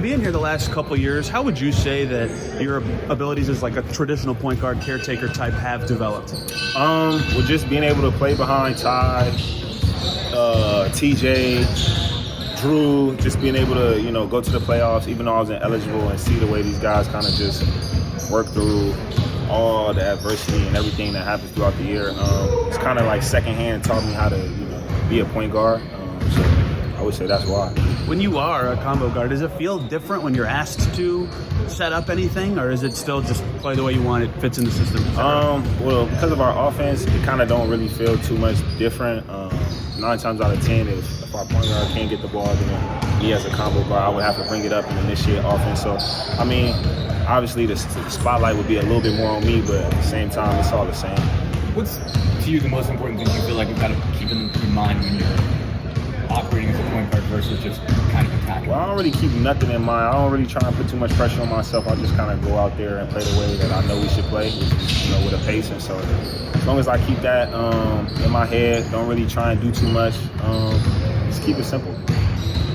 Being here the last couple of years, how would you say that your abilities as like a traditional point guard caretaker type have developed? Well, just being able to play behind Ty, TJ, Drew, just being able to, go to the playoffs, even though I was ineligible, and see the way these guys kind of just work through all the adversity and everything that happens throughout the year. It's kind of like secondhand taught me how to, be a point guard. So I would say that's why. When you are a combo guard, does it feel different when you're asked to set up anything, or is it still just play the way you want, it fits in the system? Well, because of our offense, it kind of don't really feel too much different. 9 times out of 10, if our point guard can't get the ball, then me as a combo guard, I would have to bring it up and initiate offense. So, obviously the spotlight would be a little bit more on me, but at the same time, it's all the same. What's, to you, the most important thing you feel like you've got to keep in mind when you're operating as a point guard versus just kind of attacking? Well, I don't really keep nothing in mind. I don't really try and put too much pressure on myself. I just kind of go out there and play the way that I know we should play, with a pace. And so as long as I keep that in my head, don't really try and do too much, just keep it simple.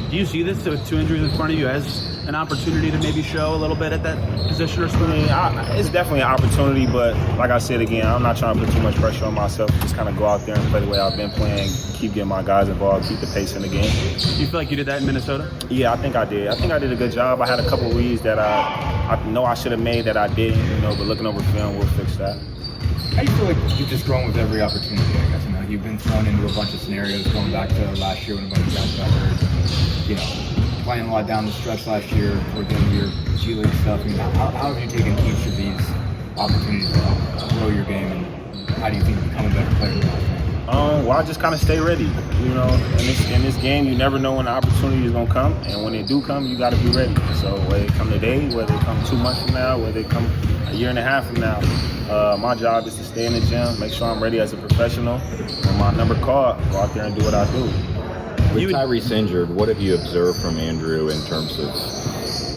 Do you see this with 2 injuries in front of you as an opportunity to maybe show a little bit at that position or something? It's definitely an opportunity, but like I said again, I'm not trying to put too much pressure on myself. Just kind of go out there and play the way I've been playing, keep getting my guys involved, keep the pace in the game. You feel like you did that in Minnesota? Yeah, I think I did. I think I did a good job. I had a couple of reads that I know I should have made that I didn't, but looking over film, we'll fix that. How do you feel like you've just grown with every opportunity, I guess? You've been thrown into a bunch of scenarios going back to last year when a bunch of guys got hurt. Playing a lot down the stretch last year toward the end of your G League stuff. How have you taken each of these opportunities to help grow your game, and how do you think you become a better player? Well, I just kind of stay ready. In this game, you never know when the opportunity is going to come, and when they do come, you got to be ready. So whether they come today, whether they come 2 months from now, whether they come a year and a half from now, my job is to stay in the gym, make sure I'm ready as a professional. When my number called, go out there and do what I do. With Tyrese injured, what have you observed from Andrew in terms of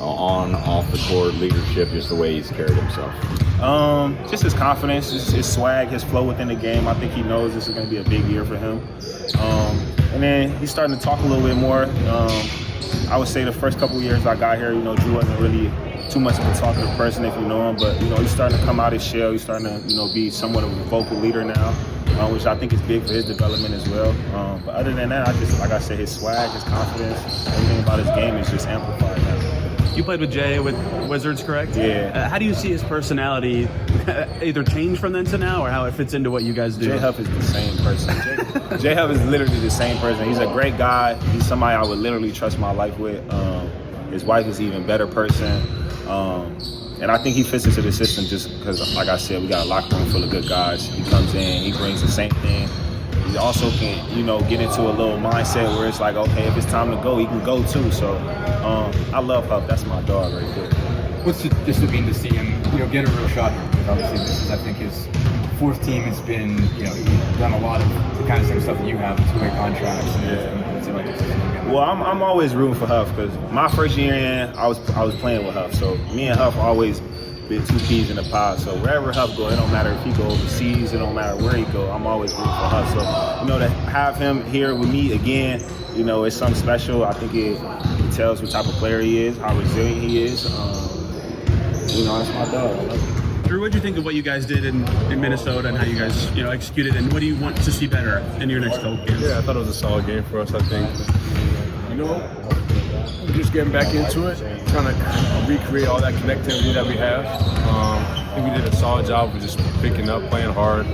off the court leadership, just the way he's carried himself? Just his confidence, his swag, his flow within the game. I think he knows this is going to be a big year for him. And then he's starting to talk a little bit more. I would say the first couple of years I got here, Drew wasn't really too much of a talkative person if you know him, but he's starting to come out his shell. He's starting to be somewhat of a vocal leader now, which I think is big for his development as well. But other than that, like I said, his swag, his confidence, everything about his game is just amplified now. You played with Jay with Wizards, correct? Yeah. How do you see his personality either change from then to now, or how it fits into what you guys do? Jay Huff is the same person. Jay Huff is literally the same person. He's a great guy. He's somebody I would literally trust my life with. His wife is an even better person. And I think he fits into the system just because, like I said, we got a locker room full of good guys. He comes in, he brings the same thing. He also can, get into a little mindset where it's like, okay, if it's time to go, he can go too. So I love Huff. That's my dog right there. What's it just been to see him, get a real shot here? Because obviously this is, I think, his 4th team. It's been, he's done a lot of the kind of same stuff that you have, 2-way contracts. Well, I'm always rooting for Huff because my first year in, I was playing with Huff. So me and Huff always been 2 peas in a pod. So wherever Huff go, it don't matter if he go overseas, it don't matter where he go. I'm always rooting for Huff. So to have him here with me again, it's something special. I think it tells what type of player he is, how resilient he is. That's my dog. Drew, what did you think of what you guys did in Minnesota and how you guys, executed, and what do you want to see better in your next couple games? Yeah, I thought it was a solid game for us. I think, we're just getting back into it, trying to recreate all that connectivity that we have. I think we did a solid job of just picking up, playing hard,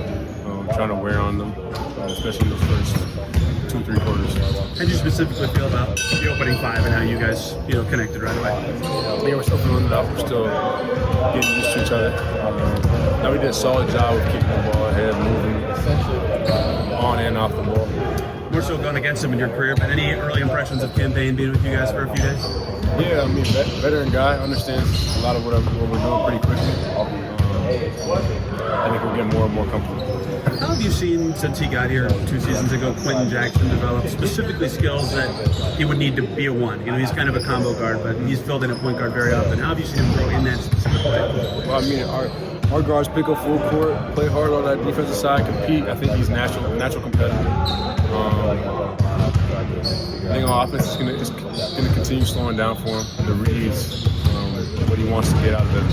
trying to wear on them, especially in those first 2-3 quarters. How did you specifically feel about the opening 5 and how you guys, connected right away? Yeah, we're still feeling it out. We're still getting used to each other. Now we did a solid job of keeping the ball ahead, moving on and off the ball. More so going against him in your career, but any early impressions of campaign being with you guys for a few days? Yeah, veteran guy, understands a lot of what we're doing pretty quickly. I think we're getting more and more comfortable. How have you seen, since he got here 2 seasons ago, Quenton Jackson develop specifically skills that he would need to be a 1? He's kind of a combo guard, but he's filled in a point guard very often. How have you seen him grow in that specific way? Well, our guards pick up full court, play hard on that defensive side, compete. I think he's natural competitor. I think on offense it's gonna continue slowing down for him. The reads, what he wants to get out of it.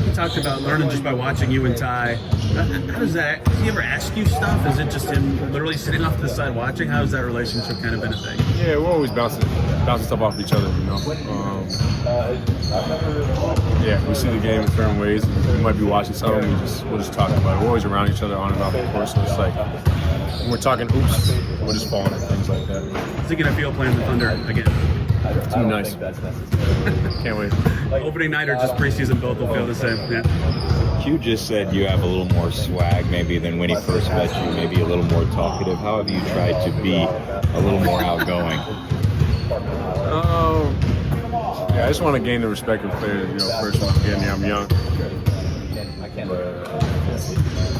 You talked about learning just by watching you and Ty. How does that? Does he ever ask you stuff? Is it just him literally sitting off to the side watching? How has that relationship kind of been a thing? Yeah, we're always bouncing stuff off each other, you know. Yeah, we see the game in certain ways. We might be watching something, we'll just talk about it. We're always around each other on and off the course, so it's like when we're talking hoops, we're just falling and things like that. Is it gonna feel playing the Thunder again? It's gonna be nice. Can't wait. Opening night or just preseason, both will feel the same. Yeah. Q just said you have a little more swag maybe than when he first met you, maybe a little more talkative. How have you tried to be a little more outgoing? Yeah, I just want to gain the respect of players. You know, first one again, I'm young.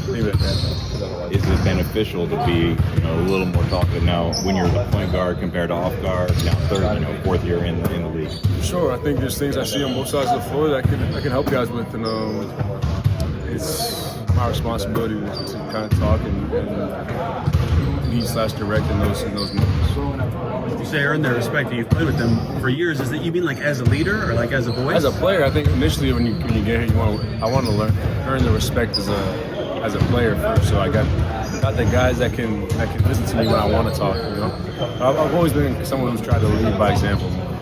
Leave it at that. Is it beneficial to be, a little more talkative now when you're the point guard compared to off guard, now third, fourth year in the league? Sure, I think there's things I see on both sides of the floor that I can help guys with, and it's my responsibility to kind of talk and lead/direct in those moments. You say earn their respect. You've played with them for years. Is that you mean like as a leader or like as a voice? As a player, I think initially when you get here, I want to earn the respect as a player first. So I got the guys that can listen to me when I want to talk. I've always been someone who's tried to lead by example.